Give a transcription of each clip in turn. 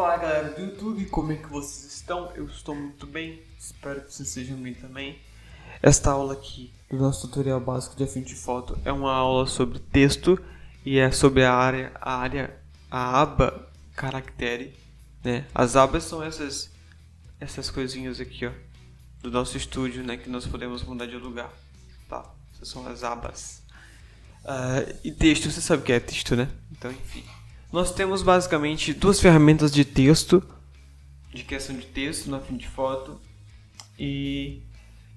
Fala galera do YouTube, como é que vocês estão? Eu estou muito bem, espero que vocês sejam bem também. Esta aula aqui do nosso tutorial básico de efeito de foto é uma aula sobre texto e é sobre a aba caractere, né? As abas são essas coisinhas aqui, ó, do nosso estúdio, né, que nós podemos mudar de lugar, tá? Essas são as abas. E texto, você sabe o que é texto, né? Então, enfim. Nós temos basicamente duas ferramentas de texto, de criação de texto na frente de foto, e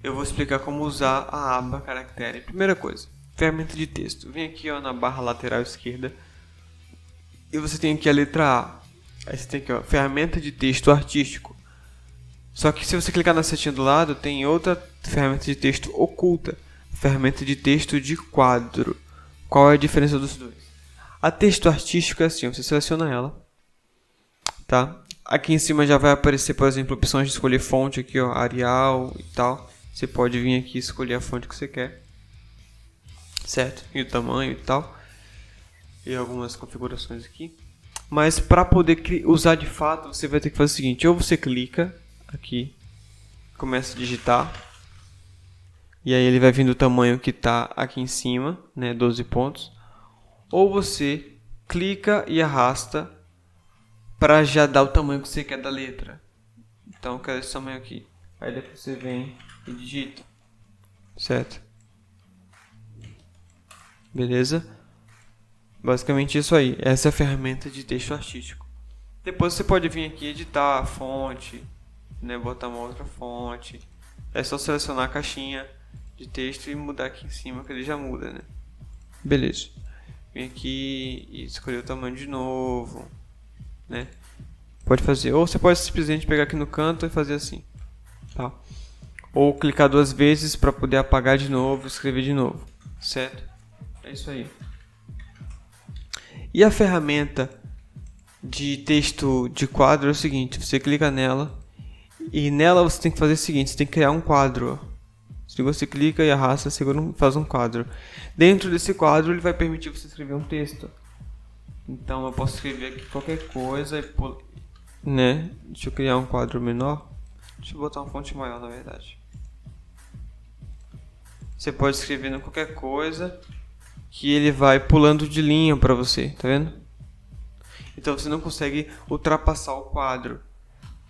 eu vou explicar como usar a aba caractere. Primeira coisa, ferramenta de texto. Vem aqui, ó, na barra lateral esquerda e você tem aqui a letra A. Aí você tem aqui, ó, ferramenta de texto artístico. Só que se você clicar na setinha do lado, tem outra ferramenta de texto oculta, ferramenta de texto de quadro. Qual é a diferença dos dois? A texto artístico é assim, você seleciona ela, tá? Aqui em cima já vai aparecer, por exemplo, opções de escolher fonte aqui, ó, Arial e tal. Você pode vir aqui e escolher a fonte que você quer, certo? E o tamanho e tal. E algumas configurações aqui. Mas para poder usar de fato, você vai ter que fazer o seguinte, ou você clica aqui, começa a digitar, e aí ele vai vir do tamanho que está aqui em cima, né, 12 pontos. Ou você clica e arrasta para já dar o tamanho que você quer da letra. Então eu quero esse tamanho aqui. Aí depois você vem e digita. Certo? Beleza? Basicamente isso aí. Essa é a ferramenta de texto artístico. Depois você pode vir aqui editar a fonte, né, botar uma outra fonte. É só selecionar a caixinha de texto e mudar aqui em cima que ele já muda, né? Beleza. Vem aqui e escolher o tamanho de novo, né? Pode fazer, ou você pode simplesmente pegar aqui no canto e fazer assim, tá? Ou clicar duas vezes para poder apagar de novo, escrever de novo, certo? É isso aí. E a ferramenta de texto de quadro é o seguinte, você clica nela e nela você tem que fazer o seguinte, você tem que criar um quadro, ó. Se você clica e arrasta, faz um quadro. Dentro desse quadro, ele vai permitir você escrever um texto. Então, eu posso escrever aqui qualquer coisa, né? Deixa eu criar um quadro menor. Deixa eu botar uma fonte maior, na verdade. Você pode escrever qualquer coisa que ele vai pulando de linha para você, tá vendo? Então, você não consegue ultrapassar o quadro.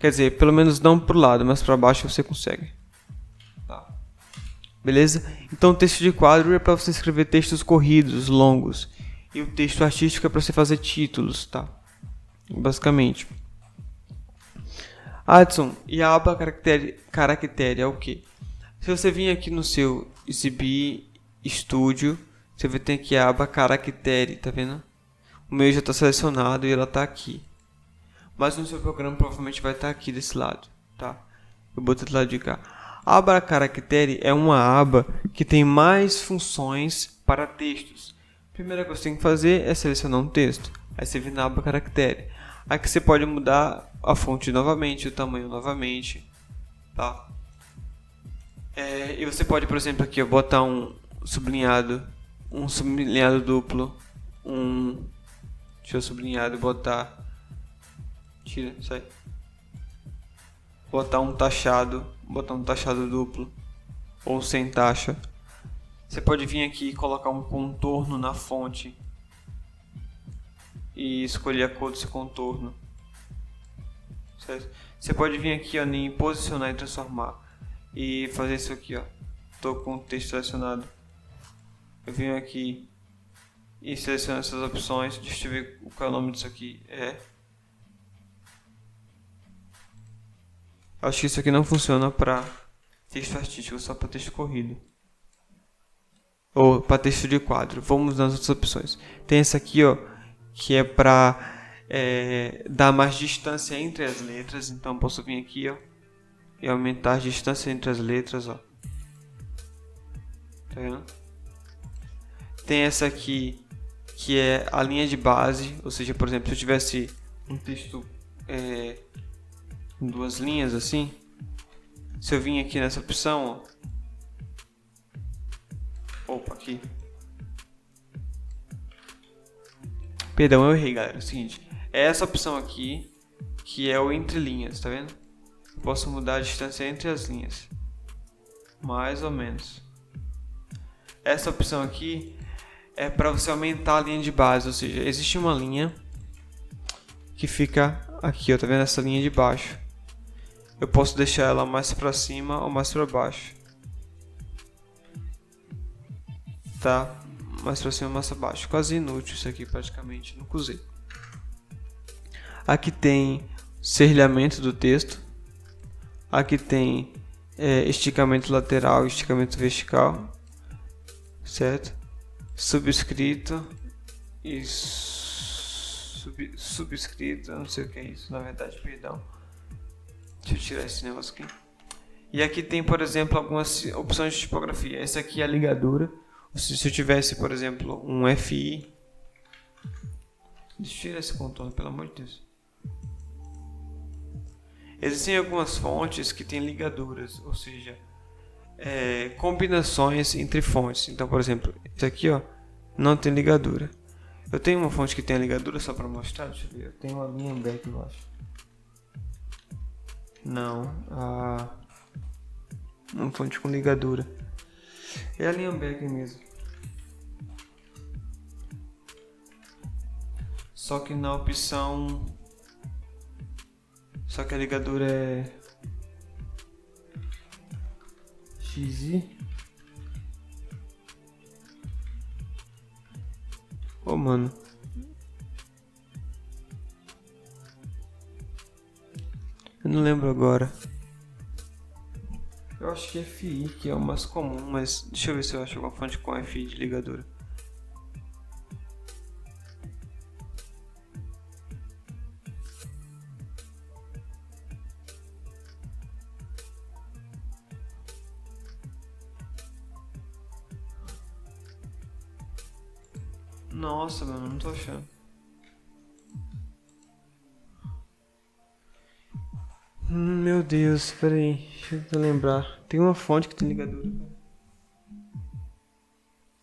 Quer dizer, pelo menos não pro lado, mas para baixo você consegue. Tá. Beleza? Então o texto de quadro é para você escrever textos corridos, longos. E o texto artístico é para você fazer títulos, tá? Basicamente. Adson, e a aba caractere é o que? Se você vir aqui no seu Exibir Studio, você vai ter aqui a aba caractere, tá vendo? O meu já está selecionado e ela está aqui. Mas no seu programa provavelmente vai estar aqui desse lado, tá? Eu botei do lado de cá. A aba caractere é uma aba que tem mais funções para textos. A primeira coisa que você tem que fazer é selecionar um texto. Aí você vem na aba caractere. Aqui você pode mudar a fonte novamente, o tamanho novamente, tá? E você pode, por exemplo, aqui botar um sublinhado duplo, deixa eu sublinhado e botar, tira, sai. Botar um taxado duplo ou sem taxa. Você pode vir aqui e colocar um contorno na fonte e escolher a cor desse contorno, certo? Você pode vir aqui, ó, em posicionar e transformar e fazer isso aqui, ó. Tô com o texto selecionado, eu venho aqui e seleciono essas opções. Deixa eu ver qual é o nome disso aqui. Acho que isso aqui não funciona para texto artístico, só para texto corrido. Ou para texto de quadro. Vamos nas outras opções. Tem essa aqui, ó, que é para dar mais distância entre as letras. Então posso vir aqui, ó, e aumentar a distância entre as letras, ó. Tá vendo? Tem essa aqui que é a linha de base, ou seja, por exemplo, se eu tivesse um texto duas linhas assim, se eu vim aqui nessa opção, ó, aqui, perdão, eu errei, galera, é o seguinte, é essa opção aqui, que é o entre linhas, tá vendo? Posso mudar a distância entre as linhas, mais ou menos. Essa opção aqui é para você aumentar a linha de base, ou seja, existe uma linha que fica aqui, ó, tá vendo essa linha de baixo? Eu posso deixar ela mais para cima ou mais para baixo, tá? Mais para cima ou mais para baixo. Quase inútil isso aqui, praticamente, nunca usei. Aqui tem serrilhamento do texto. Aqui tem esticamento lateral e esticamento vertical, certo? Subscrito e subscrito, eu não sei o que é isso, na verdade, perdão. Deixa eu tirar esse negócio aqui. E aqui tem, por exemplo, algumas opções de tipografia. Essa aqui é a ligadura. Se eu tivesse, por exemplo, um FI. Deixa eu tirar esse contorno, pelo amor de Deus. Existem algumas fontes que têm ligaduras, ou seja, combinações entre fontes. Então, por exemplo, esse aqui, ó, não tem ligadura. Eu tenho uma fonte que tem a ligadura só para mostrar. Deixa eu ver. Eu tenho uma Linhamberg, eu acho. Não, uma fonte com ligadura. É a Linhamberg mesmo. Só que na opção... Só que a ligadura é... XI. Ô, mano. Eu não lembro agora. Eu acho que é FI, que é o mais comum, mas deixa eu ver se eu acho alguma fonte com FI de ligadura. Nossa, mano, não tô achando. Meu Deus, peraí, deixa eu tentar lembrar. Tem uma fonte que tem ligadura.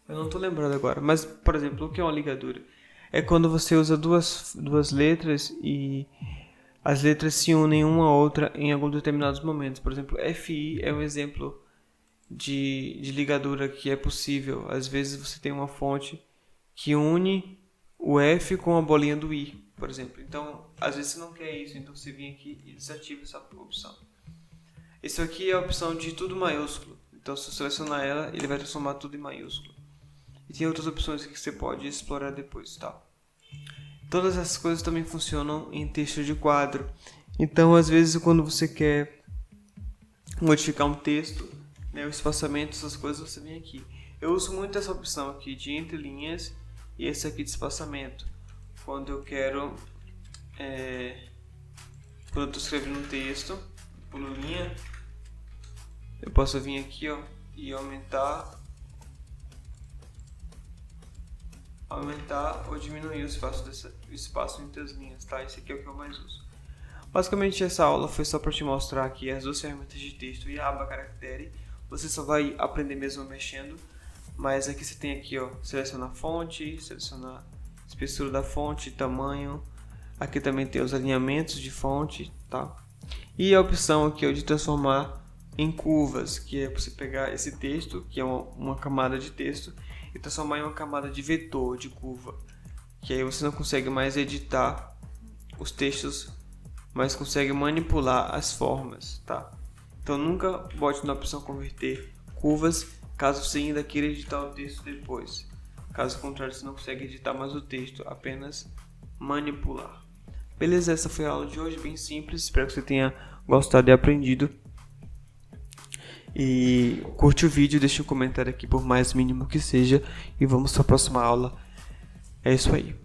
Eu não tô lembrado agora, mas, por exemplo, o que é uma ligadura? É quando você usa duas letras e as letras se unem uma a outra em alguns determinados momentos. Por exemplo, FI é um exemplo de ligadura que é possível. Às vezes você tem uma fonte que une o F com a bolinha do I, por exemplo. Então, às vezes você não quer isso, então você vem aqui e desativa essa opção. Isso aqui é a opção de tudo maiúsculo. Então, se eu selecionar ela, ele vai transformar tudo em maiúsculo. E tem outras opções que você pode explorar depois, tá? Todas essas coisas também funcionam em texto de quadro. Então, às vezes, quando você quer modificar um texto, né, o espaçamento, essas coisas, você vem aqui. Eu uso muito essa opção aqui de entre linhas e esse aqui de espaçamento. Quando eu quero... quando eu estou escrevendo um texto, pulo linha, eu posso vir aqui, ó, e aumentar ou diminuir o espaço entre as linhas, tá? Esse aqui é o que eu mais uso. Basicamente, essa aula foi só para te mostrar aqui as duas ferramentas de texto e a aba caractere. Você só vai aprender mesmo mexendo, mas aqui você tem aqui, ó, selecionar fonte, selecionar espessura da fonte, tamanho. Aqui também tem os alinhamentos de fonte, tá? E a opção aqui, ó, de transformar em curvas, que é você pegar esse texto, que é uma camada de texto, e transformar em uma camada de vetor, de curva, que aí você não consegue mais editar os textos, mas consegue manipular as formas, tá? Então nunca bote na opção converter curvas, caso você ainda queira editar o texto depois. Caso contrário, você não consegue editar mais o texto, apenas manipular. Beleza, essa foi a aula de hoje, bem simples, espero que você tenha gostado e aprendido. E curte o vídeo, deixa um comentário aqui, por mais mínimo que seja, e vamos para a próxima aula. É isso aí.